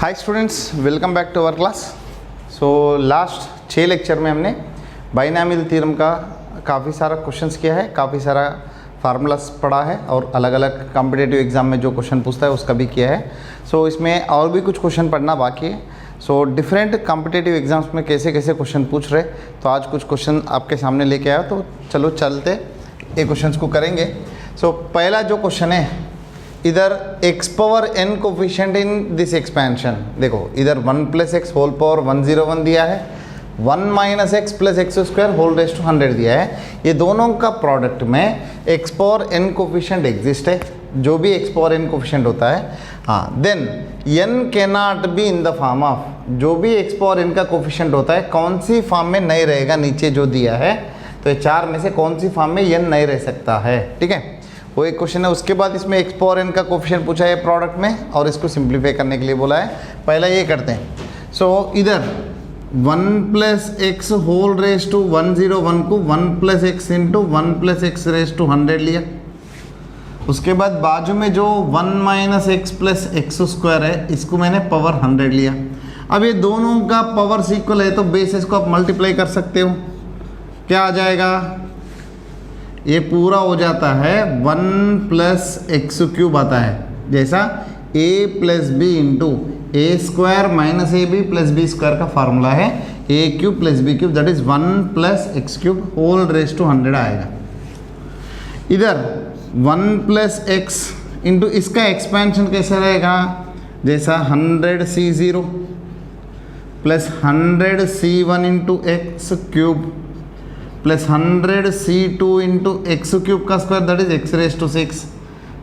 Hi students, welcome back to our class. So last 6 lecture में हमने binomial theorem का काफ़ी सारा क्वेश्चंस किया है, काफ़ी सारा फार्मूलास पढ़ा है और अलग अलग कॉम्पिटिटिव एग्जाम में जो क्वेश्चन पूछता है उसका भी किया है। सो इसमें और भी कुछ क्वेश्चन पढ़ना बाकी है। सो डिफरेंट कॉम्पिटिटिव एग्जाम्स में कैसे कैसे क्वेश्चन पूछ रहे, तो आज कुछ क्वेश्चन आपके सामने लेके आया, तो चलो चलते ये क्वेश्चन को करेंगे। सो पहला जो क्वेश्चन है, इधर x power n coefficient in this expansion, देखो इधर 1 प्लस एक्स होल पावर 101 दिया है, 1 minus x plus x square whole raise to 100 दिया है। ये दोनों का प्रोडक्ट में x power n coefficient exist है, जो भी x पावर n कोफिशिएंट होता है, हाँ, then n can not be in the form of, जो भी x पावर n का कोफिशिएंट होता है कौन सी फॉर्म में नहीं रहेगा, नीचे जो दिया है, तो ये चार में से कौन सी फॉर्म में n नहीं रह सकता है, ठीक है, वो एक क्वेश्चन है। उसके बाद इसमें x पावर n का कोफिशिएंट पूछा है प्रोडक्ट में, और इसको सिंप्लीफाई करने के लिए बोला है। पहला ये करते हैं। सो इधर 1 plus x whole raise to 101 को 1 plus x into 1 plus x raise to 100 लिया। उसके बाद बाजू में जो 1 minus x plus x square है, इसको मैंने पावर 100 लिया। अब ये दोनों का पावर इक्वल है, तो बेसिस को आप मल्टीप्लाई कर सकते हो। क्या आ जाएगा, ये पूरा हो जाता है 1 प्लस एक्स क्यूब आता है, जैसा a plus B into A square minus A B plus B square का फार्मूला है, a cube plus B cube, that is 1 plus X cube whole raise to 100 आएगा। इधर 1 प्लस एक्स इंटू इसका expansion कैसे रहेगा, जैसा 100c0 plus 100c1 into X cube plus 100c2 into X cube का square, that is X raise to 6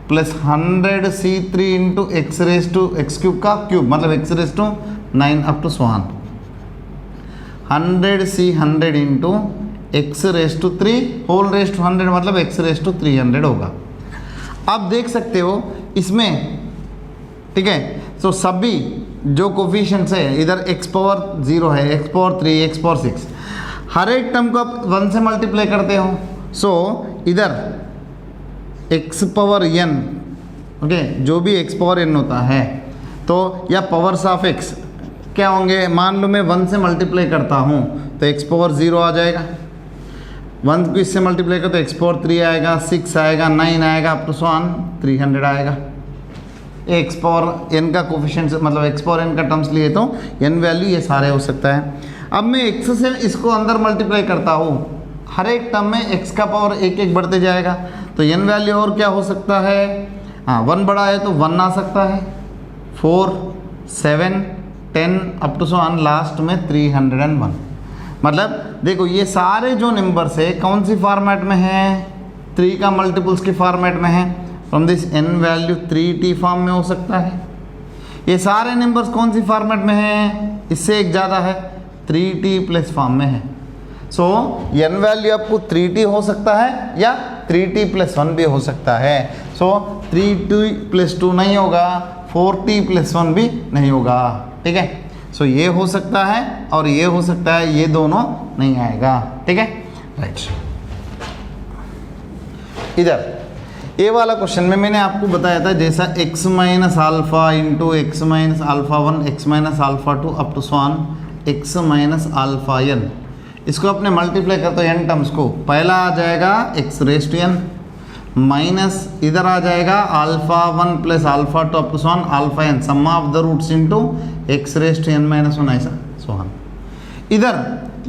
plus 100c3 into x raise to x cube का cube, मतलब x raise to 9 up to 100c100 into x raise to 3 whole raise to 100, मतलब x raise to 300 होगा। आप देख सकते हो इसमें, ठीक है, तो सभी जो कोफिशिएंट्स है, इधर x पावर 0 है, x पावर 3, x पावर 6, हर एक टर्म को आप 1 से मल्टीप्लाई करते हो। सो इधर x पावर n, ओके, जो भी x पावर n होता है, तो या पावर्स ऑफ x क्या होंगे, मान लो मैं 1 से मल्टीप्लाई करता हूँ तो x पावर 0 आ जाएगा, 1 को इससे मल्टीप्लाई कर तो x पावर 3 आएगा, 6 आएगा, 9 आएगा, अप टू 300 आएगा। x पावर n का कोफिशिएंट, मतलब x पावर n का टर्म्स लिए तो n वैल्यू ये सारे हो सकता है। अब मैं x से इसको अंदर मल्टीप्लाई करता हूँ, हर एक टर्म में x का पावर एक एक बढ़ते जाएगा, तो n वैल्यू और क्या हो सकता है, हाँ, 1 बड़ा है तो 1 आ सकता है, 4, 7, 10 अप टू लास्ट में 301। मतलब देखो ये सारे जो नंबर्स है कौन सी फॉर्मेट में है, 3 का मल्टीपल्स के फॉर्मेट में है। From this n value 3t form में हो सकता है। ये सारे नंबर्स कौन सी फॉर्मेट में है, इससे एक ज़्यादा है, 3t प्लस फॉर्म में है। सो n वैल्यू आपको 3t हो सकता है या 3t प्लस 1 भी हो सकता है। सो 3t प्लस 2 नहीं होगा, 4t प्लस 1 भी नहीं होगा, ठीक है। सो ये हो सकता है और ये हो सकता है, ये दोनों नहीं आएगा, ठीक है, राइट। इधर ये वाला क्वेश्चन में मैंने आपको बताया था, जैसा x minus alpha into x minus alpha 1, x minus alpha 2 up to x minus alpha n, इसको अपने मल्टीप्लाई कर तो n टर्म्स को, पहला आ जाएगा x raise to n minus इधर आ जाएगा alpha 1 plus alpha 2 up to alpha n, sum of the roots into x raise to n minus 1, ऐसा सोहन। इधर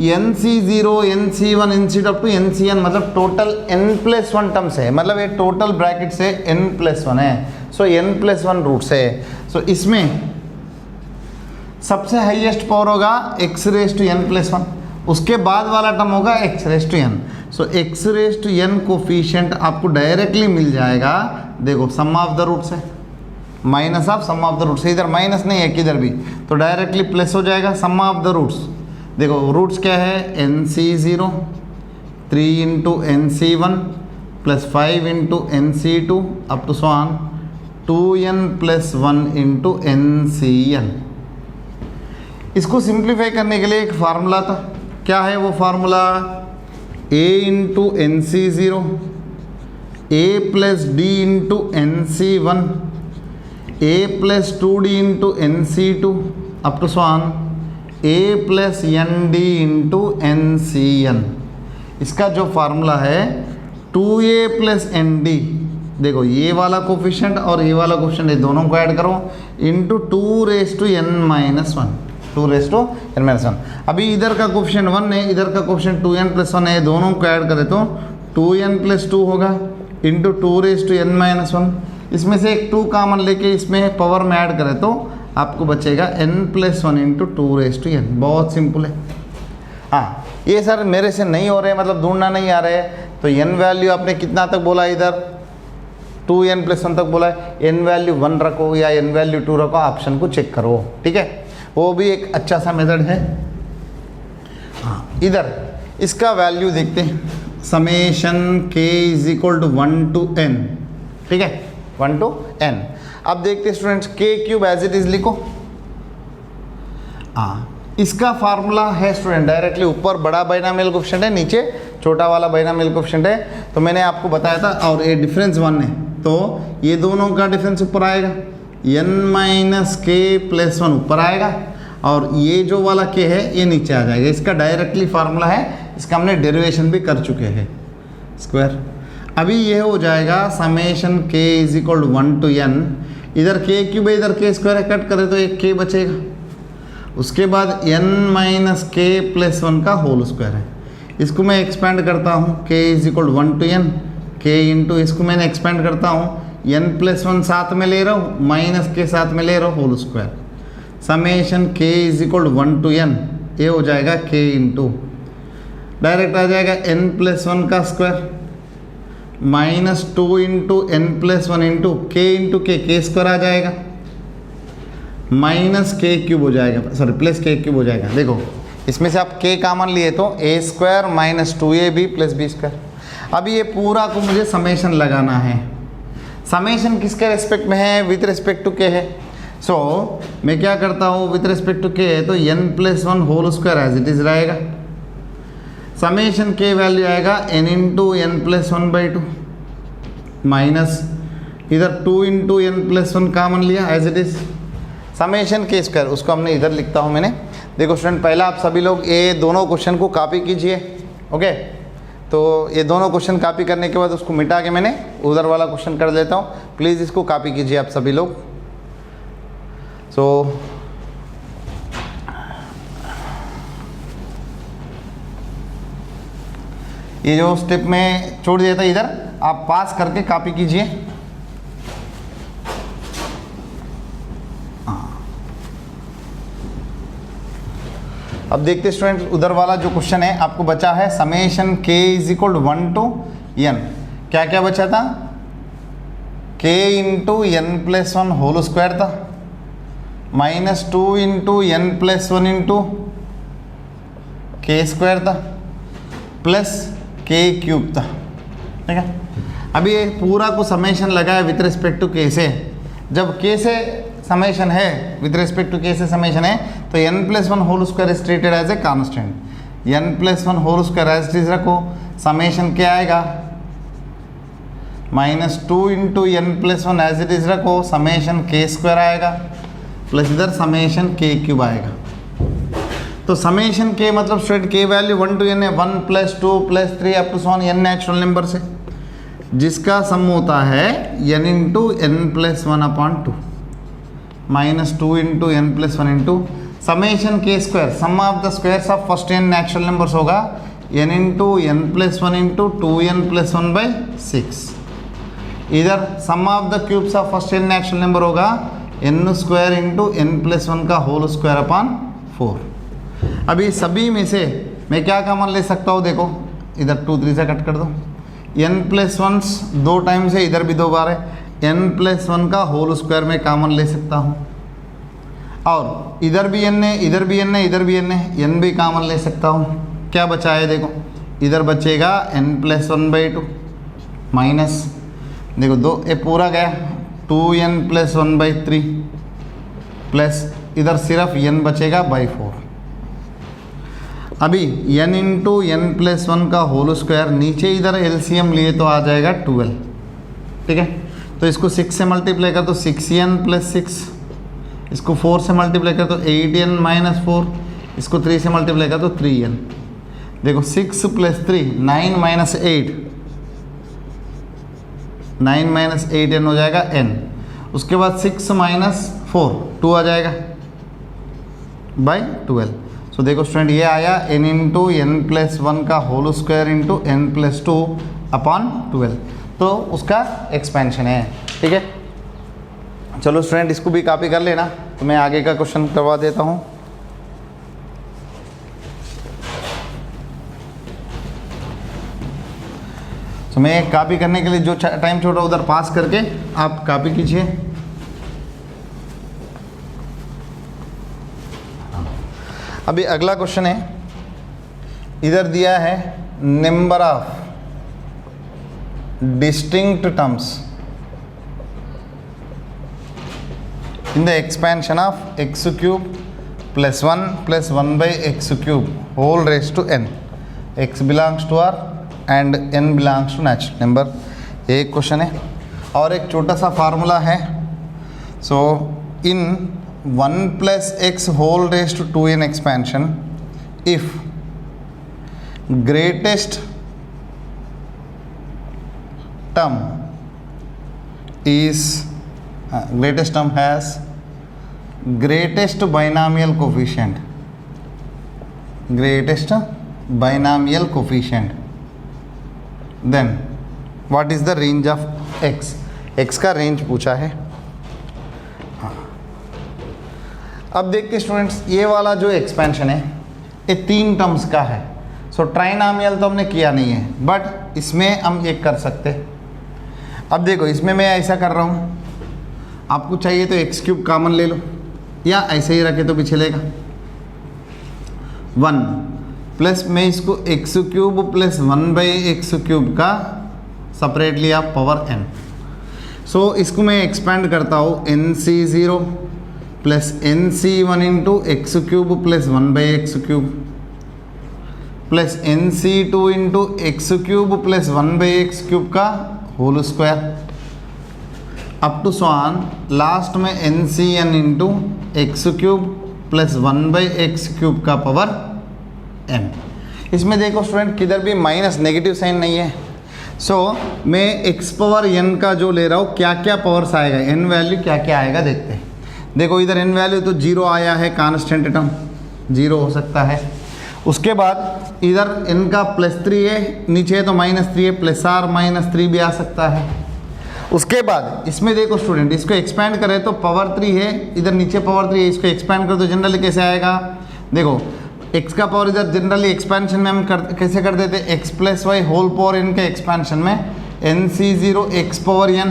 nc0 nc1 nc2 up to ncn, मतलब टोटल n प्लस 1 टर्म्स है, मतलब ये total bracket से n प्लस 1 है। सो n plus 1 roots है। So इसमें सबसे हाईएस्ट पावर होगा x raise to n plus 1, उसके बाद वाला टर्म होगा x raise to n। So x raise to n coefficient आपको डायरेक्टली मिल जाएगा, देखो सम ऑफ द रूट्स है, minus of sum of the roots, इधर माइनस नहीं है किधर भी, तो डायरेक्टली प्लस हो जाएगा सम ऑफ द रूट्स। देखो रूट्स क्या है, nc0 3 into nc1 plus 5 into nc2 up to 2n plus 1 into ncn। इसको सिंप्लीफाई करने के लिए एक फार्मूला था, क्या है वो formula, a into nc0 a plus d into nc1 a plus 2d into N C two up to स्वान a plus N D into N C N. इसका जो फार्मूला है 2a प्लस एन डी, देखो ये वाला coefficient और ये वाला कोफिशिएंट, ये दोनों को ऐड करो into 2 raise to n minus 1, 2 raise to n minus 1। अभी इधर का कोफिशिएंट 1 है, इधर का कोफिशिएंट 2n प्लस 1 है, दोनों को ऐड करें तो 2n प्लस 2 होगा into 2 raise to n minus 1। इसमें से एक 2 कॉमन लेके इसमें पावर में ऐड करें तो आपको बचेगा n plus 1 into 2 raise to n। बहुत सिंपल है। हाँ, ये सर मेरे से नहीं हो रहे, मतलब ढूंढना नहीं आ रहा है, तो n वैल्यू आपने कितना तक बोला, इधर 2n प्लस 1 तक बोला है, n वैल्यू 1 रखो या n वैल्यू 2 रखो, ऑप्शन को चेक करो, ठीक है। वो भी एक अच्छा सा मेथड है। हाँ, इधर इसका वैल्यू देखते हैं, summation k is equal to 1 to n, ठीक है, 1 टू n। अब देखते हैं students, k cube as it is लिखो। हाँ, इसका फार्मूला है स्टूडेंट डायरेक्टली ऊपर बड़ा बाइनोमियल कोएफिशिएंट है, नीचे छोटा वाला बाइनोमियल कोएफिशिएंट है, तो मैंने आपको बताया था, और ये डिफरेंस 1 है तो ये दोनों का डिफरेंस ऊपर आएगा, n माइनस के प्लस 1 ऊपर आएगा, और ये जो वाला k है ये नीचे आ जाएगा। इसका डायरेक्टली फार्मूला है, इसका हमने डेरिवेशन भी कर चुके हैं, स्क्वायर। अभी ये हो जाएगा summation k is equal to 1 to n, इधर k क्यूब है, इधर k स्क्वायर है, कट करें तो एक k बचेगा। उसके बाद n माइनस के प्लस 1 का होल स्क्वायर है, इसको मैं एक्सपेंड करता हूँ, k is equal to 1 to n, k into इसको मैंने एक्सपेंड करता हूँ, n प्लस 1 साथ में ले रहा हूँ, माइनस के साथ में ले रहा हूँ, whole square. Summation k is equal to 1 to n, ये हो जाएगा k इंटू, डायरेक्ट आ जाएगा n प्लस 1 का square minus 2 into n plus 1 into k square आ जाएगा, माइनस k क्यूब हो जाएगा, सॉरी प्लस k क्यूब हो जाएगा। देखो इसमें से आप k कॉमन लिए तो a square minus 2ab plus b square. अभी ये पूरा को मुझे समेशन लगाना है। समेशन किसके रेस्पेक्ट में है? विथ रेस्पेक्ट टू k है। सो मैं क्या करता हूँ, विथ रेस्पेक्ट टू k है तो n plus 1 whole square as it is रहेगा। समेशन k वैल्यू आएगा n into N plus 1 by 2 minus इधर 2 इंटू एन प्लस 1 कॉमन लिया as it is, summation k square, उसको हमने इधर लिखता हूँ मैंने। देखो स्टूडेंट, पहला आप सभी लोग ये दोनों क्वेश्चन को कॉपी कीजिए, ओके। तो ये दोनों क्वेश्चन कॉपी करने के बाद उसको मिटा के मैंने उधर वाला क्वेश्चन कर देता हूँ। प्लीज़ इसको कॉपी कीजिए आप सभी लोग। सो ये जो स्टेप में छोड़ दिया था इधर, आप पास करके कॉपी कीजिए। अब देखते स्टूडेंट, उधर वाला जो क्वेश्चन है आपको बचा है summation k is equal to 1 to n। क्या क्या बचा था? k into N plus 1 whole square था, minus 2 into N plus 1 into k square था, प्लस k क्यूब था, ठीक है। अभी ये पूरा को समेशन लगाया विथ रिस्पेक्ट टू k से। जब k से समेशन है, विथ रिस्पेक्ट टू k से समेशन है, तो n plus 1 whole square is treated as a constant. n plus 1 whole square as it is रखो, समेशन क्या आएगा minus 2 into N plus 1 as it is रखो, summation k square आएगा, plus इधर summation k cube आएगा। तो summation k मतलब straight k value 1 to n है, 1 plus 2 plus 3 up to so on n natural number से, जिसका सम होता है n into N plus 1 upon 2 minus 2 into N plus 1 into summation k square, sum of the squares of first n natural numbers होगा n into N plus 1 into 2n plus 1 by 6। इधर sum of the cubes of first n natural number होगा n square into N plus 1 का whole square upon 4। अभी सभी में से मैं क्या कॉमन ले सकता हूँ? देखो इधर 2 3 से कट कर दो, n प्लस 1 2 टाइम्स है, इधर भी 2 बार है, n प्लस 1 का होल स्क्वायर में कॉमन ले सकता हूँ, और इधर भी n है, इधर भी n है, इधर भी n है, n भी कॉमन ले सकता हूँ। क्या बचा है? देखो इधर बचेगा n प्लस 1 बाई 2 माइनस, देखो 2 ये पूरा गया, 2n प्लस 1 बाई 3 प्लस इधर सिर्फ n बचेगा बाई 4। अभी n इंटू एन प्लस 1 का होल स्क्वायर, नीचे इधर एलसीएम लिए तो आ जाएगा 12, ठीक है। तो इसको 6 से मल्टीप्लाई कर तो 6n + 6, इसको 4 से मल्टीप्लाई कर तो 8n - 4, इसको 3 से मल्टीप्लाई कर तो 3n। देखो 6 + 3 9 - 8, 9 - 8n हो जाएगा n। उसके बाद 6 - 4 2 आ जाएगा बाई 12। सो देखो स्टूडेंट ये आया n × n + 1 का whole square into n + 2 upon 12, तो उसका एक्सपेंशन है। ठीक है, चलो स्टूडेंट इसको भी कॉपी कर लेना, तो मैं आगे का क्वेश्चन करवा देता हूँ। तो मैं कॉपी करने के लिए जो टाइम छोड़ा उधर पास करके आप कॉपी कीजिए। अभी अगला क्वेश्चन है, इधर दिया है number of distinct terms in the expansion of x³ + 1 + 1/x³ whole raise to n, x belongs to r and n belongs to natural number. एक क्वेश्चन है और एक छोटा सा फार्मूला है। So in 1 + x whole raise to 2n expansion, if greatest term is greatest term has greatest binomial coefficient, greatest binomial coefficient, then what is the range of x? x का range पूछा है। अब देखते students, ये वाला जो expansion है ये 3 टर्म्स का है। सो ट्राइनॉमियल तो हमने किया नहीं है, बट इसमें हम एक कर सकते। अब देखो इसमें मैं ऐसा कर रहा हूँ, आपको चाहिए तो x³ कॉमन ले लो या ऐसे ही रखे तो भी चलेगा। 1 प्लस मैं इसको x³ + 1/x³ का सेपरेट लिया पावर n। सो इसको मैं एक्सपेंड करता हूँ nc0 + nc1 × x³ + 1/x³ plus nc2 × x³ + 1/x³ का होल स्क्वायर अप टू स्वान लास्ट में ncn × x³ + 1/x³ का पावर n। इसमें देखो स्टूडेंट किधर भी माइनस नेगेटिव साइन नहीं है। सो मैं x⁴n का जो ले रहा हूँ, क्या क्या पावर्स आएगा, n वैल्यू क्या क्या आएगा देखते हैं। देखो इधर n वैल्यू तो 0 आया है, कांस्टेंट टर्म 0 हो सकता है। उसके बाद इधर n का +3 है, नीचे है तो -3 है, ± 3 भी आ सकता है। उसके बाद इसमें देखो स्टूडेंट, इसको एक्सपेंड करें तो पावर 3 है, इधर नीचे पावर 3 है, इसको एक्सपेंड करो तो जनरली कैसे आएगा। देखो x का पावर इधर जनरली एक्सपेंशन में हम कैसे कर देते, x + y whole power n के एक्सपेंशन में nc0 x⁴n,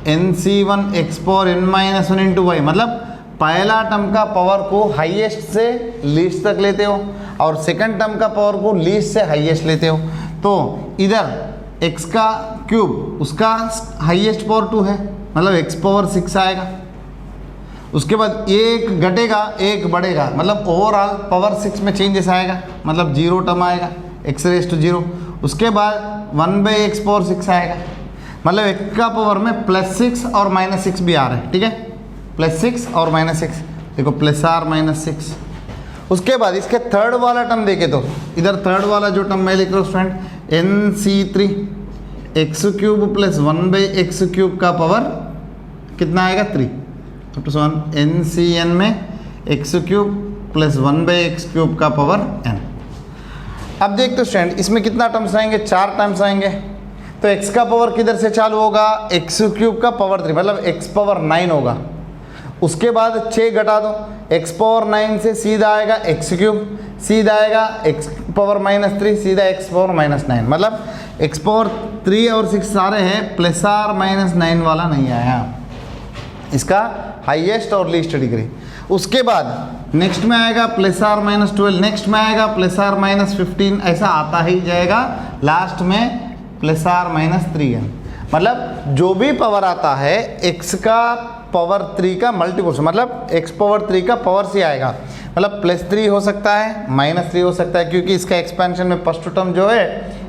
nc1 x⁴n - 1 × y, मतलब पहला टर्म का पावर को हाईएस्ट से लीस्ट तक लेते हो और सेकंड टर्म का पावर को लीस्ट से हाईएस्ट लेते हो। तो इधर x³ उसका हाईएस्ट पावर 2 है, मतलब x⁴ आएगा। उसके बाद एक घटेगा एक बढ़ेगा, मतलब ओवरऑल पावर 6 में चेंजेस आएगा, मतलब 0 टर्म आएगा x⁻⁴। उसके बाद 1/x⁴ आएगा, मतलब एक का पावर में +6 और -6 भी आ रहा है। ठीक है, +6 और -6, देखो +r - 6। उसके बाद इसके थर्ड वाला टर्म देखे तो इधर थर्ड वाला जो टर्म मैं लिख रहा हूँ स्टूडेंट, nc3 x³ + 1/x³ का पावर कितना आएगा 3, तो ncn में x³ + 1/x³ का पावर n। अब देखते स्टूडेंट इसमें कितना टर्म्स आएंगे, 4 टर्म्स आएंगे। तो x का पावर किधर से चालू होगा, x³ का पावर 3, मतलब x⁴9 होगा। उसके बाद 6 घटा दो, x⁴9 से सीधा आएगा x³, सीधा आएगा x⁻−3, सीधा x⁻−9, मतलब x⁴3 और 6 सारे हैं, ±9 वाला नहीं आया, इसका हाईएस्ट और लीस्ट डिग्री। उसके बाद नेक्स्ट में आएगा ±12, नेक्स्ट में आएगा ±15, ऐसा आता ही जाएगा, लास्ट में ±3n। मतलब जो भी पावर आता है x का पावर 3 का मल्टीपल, मतलब x⁴3 का पावर से आएगा, मतलब +3 हो सकता है, -3 हो सकता है, क्योंकि इसका एक्सपेंशन में फर्स्ट टर्म जो है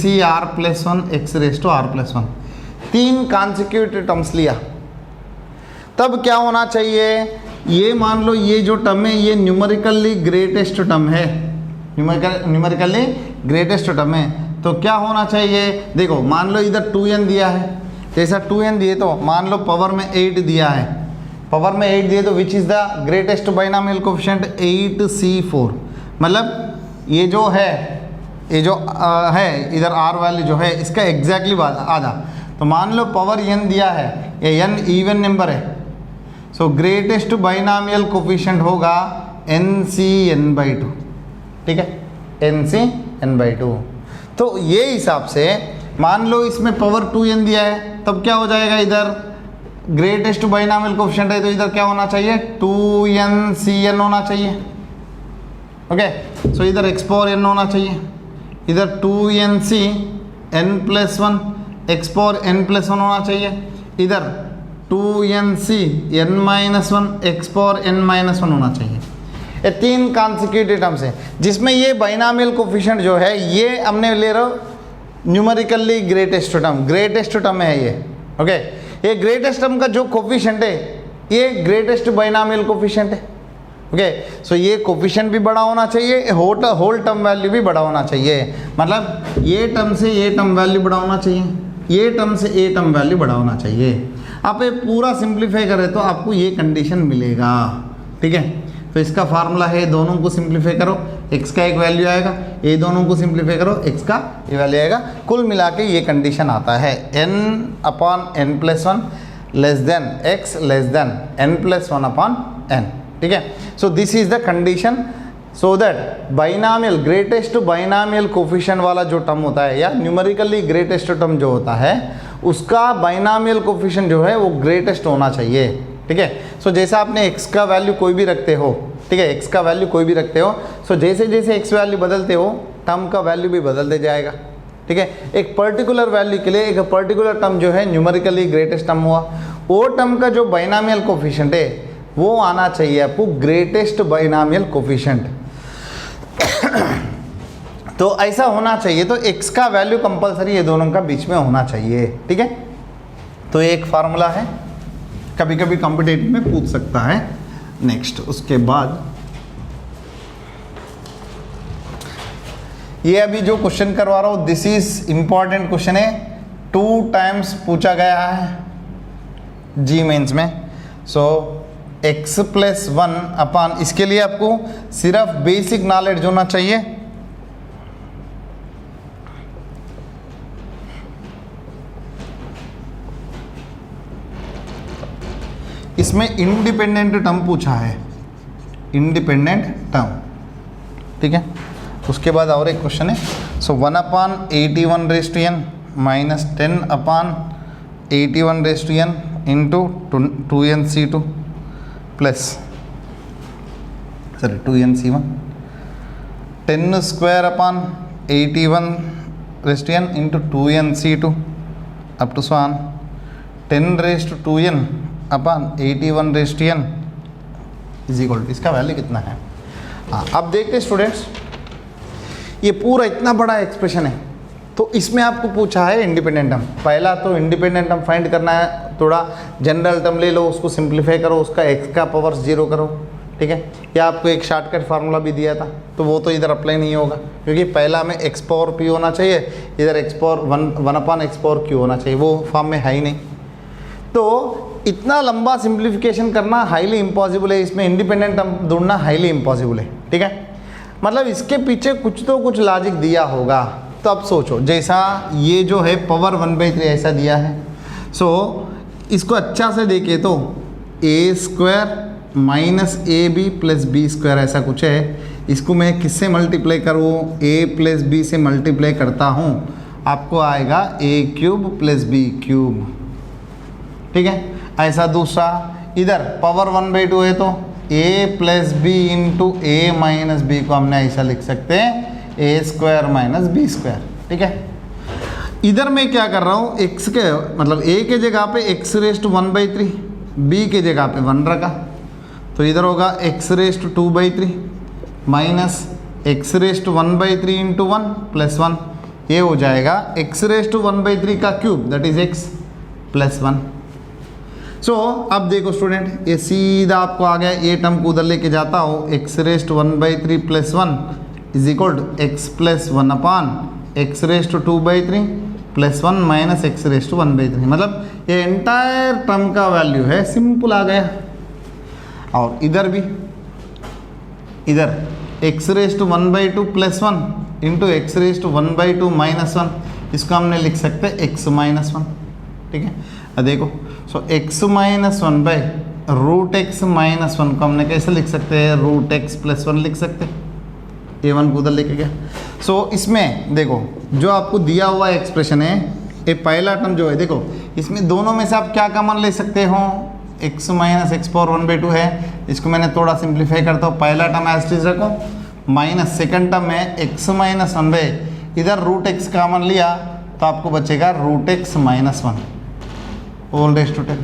C R plus one x raise to R plus one, 3 consecutive terms लिया, तब क्या होना चाहिए, ये मान लो ये जो टर्म है ये न्यूमेरिकली ग्रेटेस्ट टर्म है, न्यूमेरिकली ग्रेटेस्ट टर्म है, तो क्या होना चाहिए, देखो मान लो इधर 2n दिया है, जैसा 2n दिए तो मान लो पावर में 8 दिया है, पावर में 8 दिए तो which is the greatest binomial coefficient 8c4, मतलब ये जो है ये जो है इधर r वैल्यू जो है इसका एग्जैक्टली आधा, तो मान लो पावर n दिया है, ये n इवन नंबर है, सो ग्रेटेस्ट बाइनोमियल कोफिशिएंट होगा NCn/2, ठीक है, NCn/2। तो ये हिसाब से मान लो इसमें पावर 2n दिया है, तब क्या हो जाएगा, इधर ग्रेटेस्ट बाइनोमियल कोफिशिएंट है तो इधर क्या होना चाहिए, 2NCn होना चाहिए, ओके, सो इधर x पावर n होना चाहिए, इधर 2nc n plus one x power n plus one होना चाहिए, इधर 2nc n minus one x power n minus one होना चाहिए। ये तीन कॉन्सिक्यूटिव टर्म्स हैं जिसमें ये बाइनॉमियल कोफिशिएंट जो है ये हमने ले रहा न्यूमेरिकली ग्रेटेस्ट टर्म है ये। ओके, ये ग्रेटेस्ट टर्म का जो कोफिशिएंट है ये ग्रेटेस्ट बाइनॉमियल कोफिशिएंट है। ओके, सो ये कोफिशिएंट भी बड़ा होना चाहिए, होल टर्म वैल्यू भी बड़ा होना चाहिए, मतलब ये टर्म से ये टर्म वैल्यू बड़ा होना चाहिए, ये टर्म से ये टर्म वैल्यू बड़ा होना चाहिए। आप ये पूरा सिंप्लीफाई करें तो आपको ये कंडीशन मिलेगा। ठीक है, तो इसका फार्मूला है, दोनों को सिंप्लीफाई करो x का एक वैल्यू आएगा, ये दोनों को सिंप्लीफाई करो x का ये वैल्यू आएगा, कुल मिला के ये कंडीशन आता है n/n plus one less than x less than n plus one upon n। ठीक है, so this is the condition so that binomial greatest binomial coefficient वाला जो टर्म होता है या न्यूमेरिकली ग्रेटेस्ट टर्म जो होता है उसका बाइनॉमियल कोफिशिएंट जो है वो ग्रेटेस्ट होना चाहिए। ठीक है, सो जैसे आपने x का वैल्यू कोई भी रखते हो, ठीक है, x का वैल्यू कोई भी रखते हो, सो जैसे जैसे x वैल्यू बदलते हो टर्म का वैल्यू भी बदलते जाएगा। ठीक है, एक पर्टिकुलर वैल्यू के लिए एक पर्टिकुलर टर्म जो है न्यूमेरिकली ग्रेटेस्ट टर्म हुआ, वो टर्म का जो बाइनॉमियल कोफिशिएंट है वो आना चाहिए आपको ग्रेटेस्ट बाइनॉमियल कोफिशिएंट। तो ऐसा होना चाहिए, तो x का वैल्यू कंपलसरी ये दोनों का बीच में होना चाहिए। ठीक है, तो एक फार्मूला है, कभी कभी कॉम्पिटिटिव में पूछ सकता है। नेक्स्ट उसके बाद ये अभी जो क्वेश्चन करवा रहा हूँ दिस इज इंपॉर्टेंट क्वेश्चन है, 2 टाइम्स पूछा गया है जी मेंस में। सो x प्लस वन अपॉन, इसके लिए आपको सिर्फ बेसिक नॉलेज होना चाहिए। इसमें इंडिपेंडेंट टर्म पूछा है, इंडिपेंडेंट टर्म। ठीक है, उसके बाद और एक क्वेश्चन है, so 1/81 minus 10/81 into 2nc2 plus 2nc1 10^2/81 into 2nc2 up to 10^2n/81n is equal to, इसका वैल्यू कितना है। हाँ, अब देखते स्टूडेंट्स, ये पूरा इतना बड़ा एक्सप्रेशन है तो इसमें आपको पूछा है इंडिपेंडेंट टर्म। पहला तो इंडिपेंडेंट टर्म फाइंड करना है, थोड़ा जनरल टर्म ले लो, उसको सिंप्लीफाई करो, उसका x का पावर 0 करो। ठीक है, या आपको एक शॉर्टकट फार्मूला भी दिया था तो वो तो इधर अप्लाई नहीं होगा क्योंकि पहला में x पावर p होना चाहिए, इधर x power 1/x power q होना चाहिए, वो फॉर्म में है ही नहीं। तो इतना लंबा सिंप्लीफिकेशन करना हाईली इम्पॉसिबल है, इसमें इंडिपेंडेंट टर्म ढूंढना हाईली इम्पॉसिबल है। ठीक है, मतलब इसके पीछे कुछ तो कुछ लॉजिक दिया होगा। तो अब सोचो, जैसा ये जो है पावर 1/3 ऐसा दिया है, सो इसको अच्छा से देखे तो a² minus AB plus B² ऐसा कुछ है। इसको मैं किससे मल्टीप्लाई करूँ, a प्लस b से मल्टीप्लाई करता हूँ, आपको आएगा a³ प्लस b³। ठीक है, ऐसा दूसरा, इधर पावर 1/2 है तो a plus b into a minus b को हमने ऐसा लिख सकते हैं a² माइनस b²। ठीक है, इधर मैं क्या कर रहा हूँ, x के मतलब a के जगह पे x⁻⁴, b के जगह पे 1 रखा, तो इधर होगा x⁻² minus x⁻⁴ into 1 plus 1, ये हो जाएगा x⁻⁴ का cube that is x plus 1। सो अब देखो स्टूडेंट, ये सीधा आपको आ गया, ये टर्म को उधर लेके जाता हो, x⁻⁴ plus 1 is equal to x plus 1 upon x⁻² plus 1 minus x⁻⁴, मतलब ये एंटायर टर्म का वैल्यू है, सिंपल आ गया। और इधर भी, इधर x⁻² plus 1 into x⁻² minus 1, इसको हमने लिख सकते हैं x माइनस 1। ठीक है, अब देखो, सो x minus 1 by √x minus 1 को हमने कैसे लिख सकते हैं, √x प्लस 1 लिख सकते हैं, a1 को उधर लेके गया। सो इसमें देखो जो आपको दिया हुआ एक्सप्रेशन है, ये पहला टर्म जो है, देखो इसमें दोनों में से आप क्या कॉमन ले सकते हो, x माइनस x पावर 1/2 है, इसको मैंने थोड़ा सिंप्लीफाई करता हूँ, पहला टर्म एज इट इज रखो, माइनस सेकंड टर्म में x माइनस 1 बाई इधर रूट एक्स कॉमन लिया तो आपको बचेगा root x minus 1 whole raise to 10।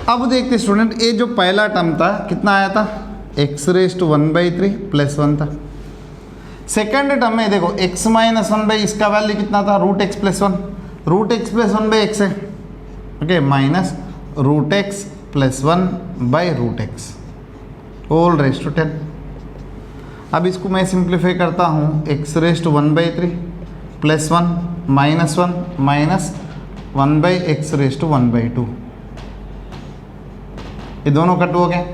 अब देखते स्टूडेंट, ये जो पहला टर्म था कितना आया था, एक्स रेज टू 1/3 प्लस 1 था। सेकेंड टर्म में देखो x माइनस 1 बाई इसका वैल्यू कितना था, root X plus 1, root X plus 1 by X है, okay, minus root X plus 1 by root X whole raise to 10। अब इसको मैं सिंप्लीफाई करता हूँ, X raise to 1/3 plus 1 minus 1 minus 1 by x raise to 1/2, ये दोनों कट हो गए।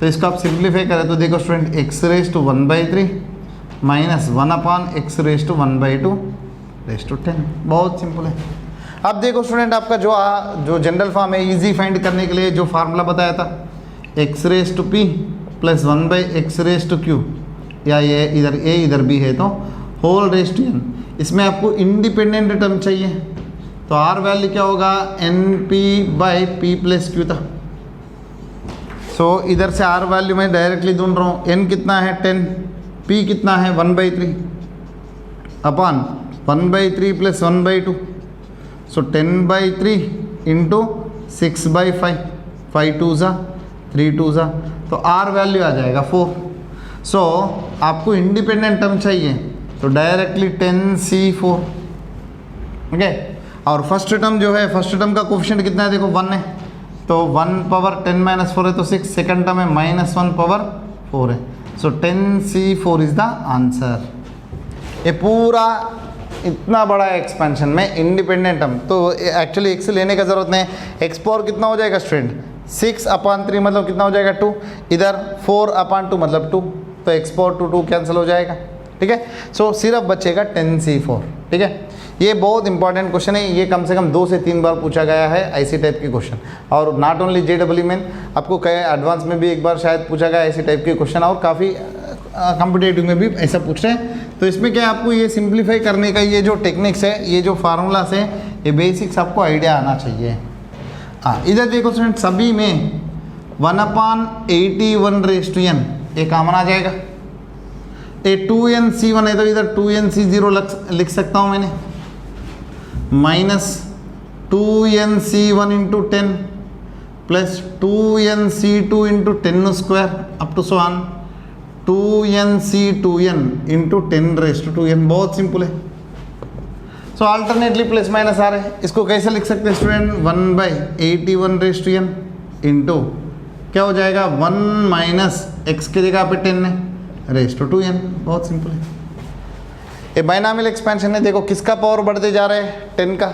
तो इसको आप सिंप्लीफाई करें तो देखो student, x raise to 1/3 minus 1 upon x raise to 1/2 raise to 10, बहुत सिंपल है। अब देखो स्टूडेंट, आपका जो जनरल फॉर्म है इजी फाइंड करने के लिए जो फार्मूला बताया था, x raise to P plus 1 by x raise to Q, या ये इधर ए इधर भी है तो होल रेज टू एन। इसमें आपको इंडिपेंडेंट टर्म चाहिए तो आर वैल्यू क्या होगा, N P by P plus Q था। सो इधर से आर वैल्यू मैं डायरेक्टली ढूंढ रहा हूँ, एन कितना है 10, पी कितना है 1/3 अपॉन 1/3 प्लस 1/2, सो 10/3 इंटू 6/5, 5 2 ज़ा 3 2 ज़ा, तो आर वैल्यू आ जाएगा 4। सो आपको इंडिपेंडेंट टर्म चाहिए तो डायरेक्टली 10C4, ओके। और फर्स्ट टर्म जो है, फर्स्ट टर्म का कोफिशिएंट कितना है देखो 1 है, तो 1 पावर 10 माइनस 4 है तो 6, सेकंड टर्म है माइनस 1 पावर 4 है, सो 10C4 इज द आंसर। ये पूरा इतना बड़ा एक्सपेंशन में इंडिपेंडेंट टर्म, तो एक्चुअली एक्स लेने का जरूरत नहीं है। एक्स पावर कितना हो जाएगा स्टूडेंट, 6/3 मतलब कितना हो जाएगा 2, इधर 4/2 मतलब 2, तो एक्स पावर 2 कैंसिल हो जाएगा, ठीक है। सो सिर्फ बचेगा 10C4, ठीक है। ये बहुत इंपॉर्टेंट क्वेश्चन है, ये कम से कम 2 से 3 बार पूछा गया है ऐसी टाइप के क्वेश्चन, और नॉट ओनली JEE में, आपको कई एडवांस में भी एक बार शायद पूछा गया ऐसी टाइप के क्वेश्चन, और काफ़ी कॉम्पिटेटिव में भी ऐसा पूछ रहे हैं। तो इसमें क्या आपको ये सिंप्लीफाई करने का ये जो टेक्निक्स है, ये जो फार्मूलास है, ये बेसिक्स आपको आइडिया आना चाहिए। हाँ, इधर देखो स्टूडेंट, सभी में 1/81 रेज टू n ये कॉमन आ जाएगा। ये 2nC1 है तो इधर 2nC0 लिख सकता हूँ मैंने, minus 2nC1 into 10 plus 2nC2 into 10 square up to so on 2nC2n into 10 raise to 2n, बहुत सिंपल है। सो अल्टरनेटली प्लस माइनस आ रहे हैं, इसको कैसे लिख सकते हैं student, 1/81 raise to n into क्या हो जाएगा 1 माइनस एक्स की जगह पे 10 है रेज टू 2n, बहुत सिंपल है। ये बाइनॉमियल एक्सपेंशन है, देखो किसका पावर बढ़ते जा रहा है 10 का,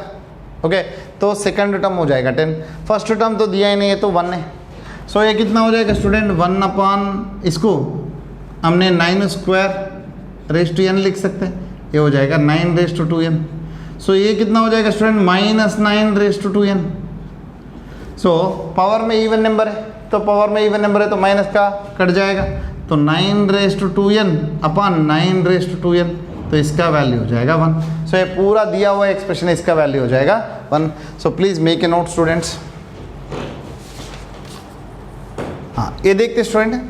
ओके, तो सेकंड टर्म हो जाएगा 10, फर्स्ट टर्म तो दिया ही नहीं है तो 1 है। सो ये कितना हो जाएगा स्टूडेंट, 1 अपॉन इसको हमने 9 स्क्वायर रेज टू n लिख सकते हैं, ये हो जाएगा 9 रेज टू 2n। सो ये कितना हो जाएगा student, -9 raise to 2n। So power में इवन नंबर है, तो पावर में इवन नंबर है तो माइनस का कट जाएगा, तो 9 raise to 2n upon 9 raise to 2n, तो इसका वैल्यू हो जाएगा 1। सो ये पूरा दिया हुआ एक्सप्रेशन है, इसका वैल्यू हो जाएगा 1। So please make a note students. हाँ, ये देखते स्टूडेंट,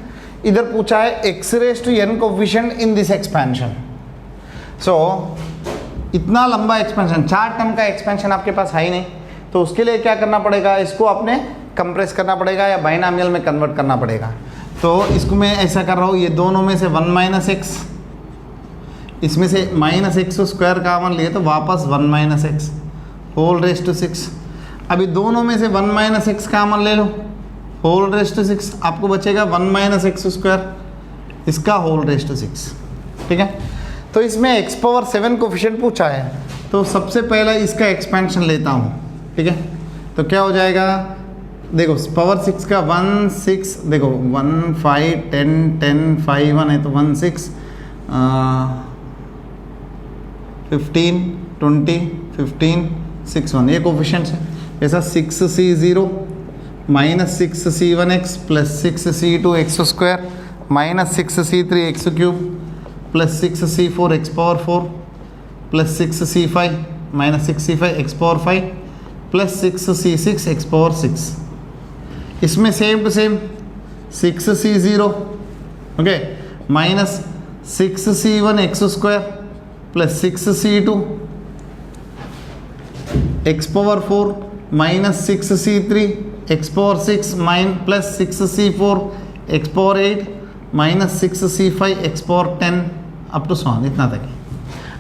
इधर पूछा है X raise to n coefficient in this expansion. So इतना लंबा एक्सपेंशन, 4 टर्म का एक्सपेंशन आपके पास है ही नहीं, तो उसके लिए क्या करना पड़ेगा, इसको आपने कंप्रेस करना पड़ेगा या बाइनॉमियल में कन्वर्ट करना पड़ेगा। तो इसको मैं ऐसा कर रहा हूँ, ये दोनों में से 1 माइनस एक्स, इसमें से माइनस एक्स स्क्वायर कॉमन लिए तो वापस 1 minus x whole raise to 6। अभी दोनों में से 1 माइनस एक्स कॉमन ले लो, होल रेज टू 6, आपको बचेगा 1 माइनस एक्स स्क्वायर, इसका होल रेज टू 6, ठीक है। तो इसमें x पावर 7 कोफिशिएंट पूछा है, तो सबसे पहला इसका एक्सपेंशन लेता हूँ, ठीक है। तो क्या हो जाएगा, देखो पावर 6 का 1 6, देखो 1 5 10 10 5 1 है तो 1 6 15 20 15 6 1, ये कोफिशिएंट्स है। ऐसा 6C0 minus 6C1x plus 6C2 x square minus 6C3 x cube plus 6C4 x power 4 plus 6C5 minus 6C5 x power 5 plus 6C6 x power 6। इसमें same to same 6C0 okay minus 6C1 x square plus 6c2 x power 4 minus 6c3 x power 6 plus 6c4 x power 8 minus 6c5 x power 10 up to 100 इतना तक है।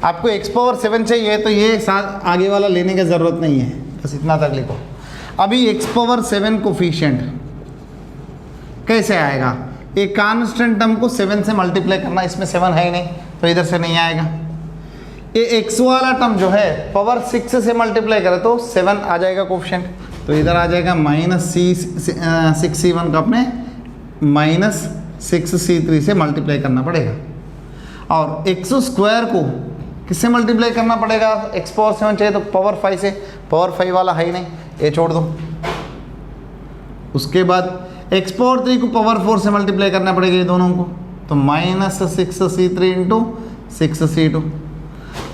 आपको x power 7 चाहिए तो ये साथ आगे वाला लेने की ज़रूरत नहीं है, बस इतना तक लिखो। अभी x पावर 7 कोफिशिएंट कैसे आएगा? एक कांस्टेंट टर्म को 7 से मल्टीप्लाई करना, इसमें 7 है ही नहीं तो इधर से नहीं आएगा। ये x वाला टर्म जो है पावर 6 से मल्टीप्लाई करे तो 7 आ जाएगा कोफिशिएंट, तो इधर आ जाएगा माइनस 6c1 का अपने माइनस 6c3 से मल्टीप्लाई करना पड़ेगा। और x स्क्वायर को किससे मल्टीप्लाई करना पड़ेगा? x पावर 7 चाहिए तो पावर 5 से, पावर 5 वाला है ही नहीं, ये छोड़ दो। उसके बाद x पावर 3 को पावर 4 से मल्टीप्लाई करना पड़ेगा ये दोनों को, तो माइनस 6c3 इंटू 6c2।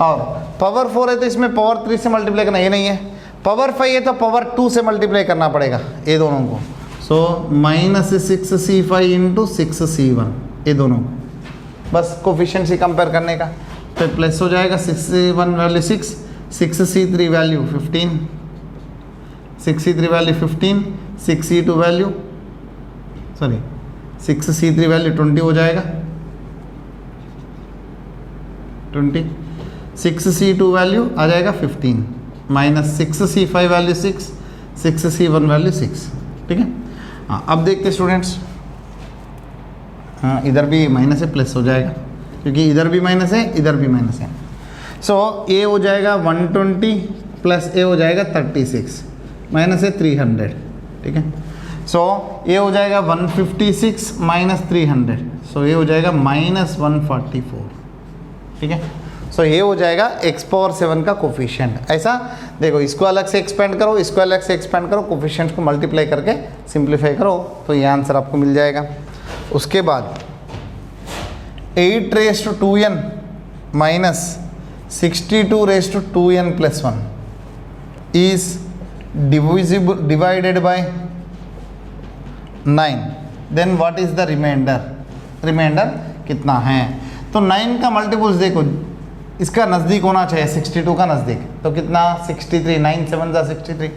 और पावर 4 है तो इसमें पावर 3 से मल्टीप्लाई करना, ये नहीं है। पावर 5 है तो पावर 2 से मल्टीप्लाई करना पड़ेगा ये दोनों को, so minus 6c5 into 6c1 ये दोनों को, बस कोफिशिएंसी कंपेयर करने का। तो प्लस हो जाएगा 6c1 value 6, 6c3 value 15, 6c3 value 15, 6c2 value 6c3 value 20 हो जाएगा 20, 6c2 वैल्यू आ जाएगा 15 minus 6c5 value 6, 6c1 value 6। ठीक है, हाँ अब देखते स्टूडेंट्स, हाँ इधर भी माइनस है, प्लस हो जाएगा क्योंकि इधर भी माइनस है इधर भी माइनस है। सो ए हो जाएगा 120 प्लस ए हो जाएगा 36 माइनस है 300। ठीक है, सो ये हो जाएगा 156 माइनस 300, सो ये हो जाएगा माइनस 144। ठीक है, सो ये हो जाएगा x पावर 7 का कोफिशिएंट। ऐसा देखो, इसको अलग से एक्सपेंड करो, इसको अलग से एक्सपेंड करो, कोफिशिएंट्स को मल्टीप्लाई करके सिंप्लीफाई करो तो ये आंसर आपको मिल जाएगा। उसके बाद 8 raise to 2n minus 62 raise to 2n plus 1 is divided by 9, then what is the remainder? Remainder कितना है? तो 9 का मल्टीपल्स देखो, इसका नज़दीक होना चाहिए 62 का नज़दीक, तो कितना 63, 9 7 जा 63।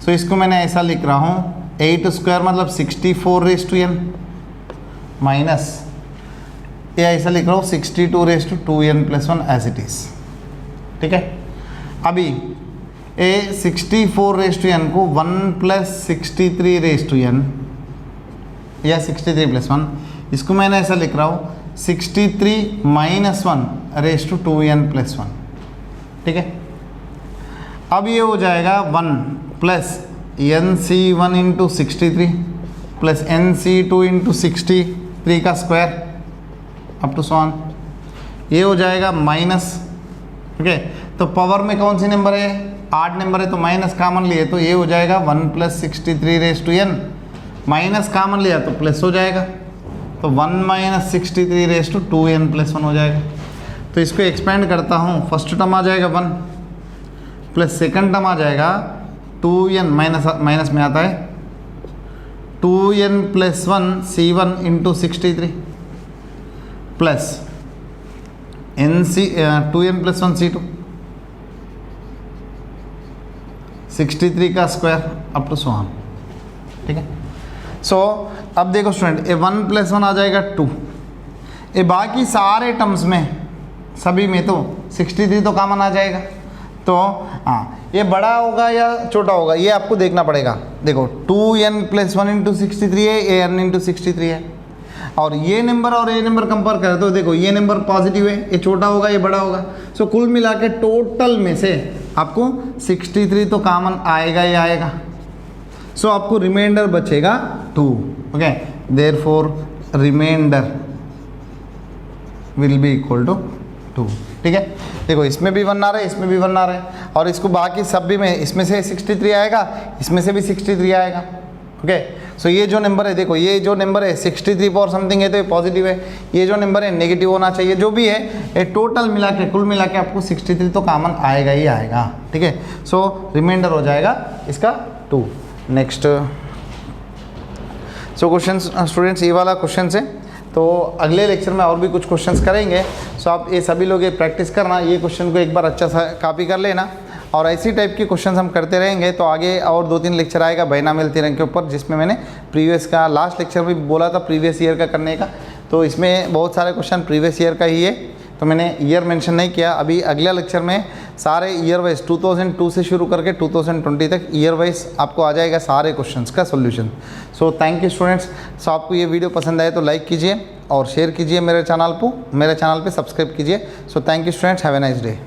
सो इसको मैंने ऐसा लिख रहा हूँ 8 स्क्वायर मतलब 64 रेज़ टू n माइनस ये ऐसा लिख रहा हूँ 62 raise to 2n plus 1 as it is. ठीक है, अभी ए 64 रेज़ टू n को 1 प्लस 63 रेज़ टू n या 63 प्लस 1, इसको मैंने ऐसा लिख रहा हूँ 63 minus 1 rays to 2n plus 1। ठीक है, अब ये हो जाएगा 1 plus nc1 into 63 plus nc2 into 63 का स्क्वायर अप टू 100, ये हो जाएगा माइनस। ठीक है, तो पावर में कौन सी नंबर है? 8 नंबर है तो माइनस कॉमन लिए तो ये हो जाएगा 1 plus 63 raise to n, minus common लिया तो प्लस हो जाएगा, तो 1 minus 63 raise to 2n plus 1 हो जाएगा। तो इसको एक्सपेंड करता हूँ, फर्स्ट टर्म आ जाएगा 1 प्लस सेकंड टर्म आ जाएगा 2n माइनस में आता है 2n plus 1 c1 into 63 प्लस2n plus 1 c2 63 का स्क्वायर अप टू 100। ठीक है, सो अब देखो स्टूडेंट, ये 1 प्लस 1 आ जाएगा 2, ये बाकी सारे टर्म्स में सभी में तो 63 तो कॉमन आ जाएगा, तो हाँ ये बड़ा होगा या छोटा होगा ये आपको देखना पड़ेगा। देखो 2n प्लस 1 इंटू 63 है, ये n इंटू 63 है, और ये नंबर और ये नंबर कंपेयर करें तो देखो ये नंबर पॉजिटिव है, ये छोटा होगा ये बड़ा होगा। सो कुल मिला के टोटल में से आपको 63 तो कॉमन आएगा ही आएगा, सो आपको रिमाइंडर बचेगा 2। Okay, therefore remainder will be equal to 2। ठीक है, देखो इसमें भी 1 आ रहा है, इसमें भी 1 आ रहा है, और इसको बाकी सब भी में इसमें से 63 आएगा, इसमें से भी 63 आएगा। ओके, सो ये जो नंबर है देखो, ये जो नंबर है 63 पावर समथिंग है तो ये पॉजिटिव है, ये जो नंबर है नेगेटिव होना चाहिए, जो भी है ये टोटल मिला के कुल मिला के आपको 63 तो कॉमन आएगा ही आएगा। ठीक है, सो रिमाइंडर हो जाएगा इसका 2। नेक्स्ट, सो क्वेश्चन स्टूडेंट्स ये वाला क्वेश्चन है, तो अगले लेक्चर में और भी कुछ क्वेश्चंस करेंगे। सो आप ये सभी लोग ये प्रैक्टिस करना, ये क्वेश्चन को एक बार अच्छा सा कॉपी कर लेना और ऐसी टाइप के क्वेश्चंस हम करते रहेंगे। तो आगे और 2-3 लेक्चर आएगा बायनॉमियल थ्योरम के ऊपर, जिसमें मैंने प्रीवियस का लास्ट लेक्चर में बोला था प्रीवियस ईयर का करने का। तो इसमें बहुत सारे क्वेश्चन प्रीवियस ईयर का ही है, तो मैंने ईयर मेंशन नहीं किया। अभी अगला लेक्चर में सारे ईयर वाइज 2002 से शुरू करके 2020 तक ईयर वाइज आपको आ जाएगा सारे क्वेश्चंस का solution. So thank you students. So आपको ये वीडियो पसंद आए तो लाइक कीजिए और शेयर कीजिए मेरे चैनल पे सब्सक्राइब कीजिए। सो thank you students, have a nice day.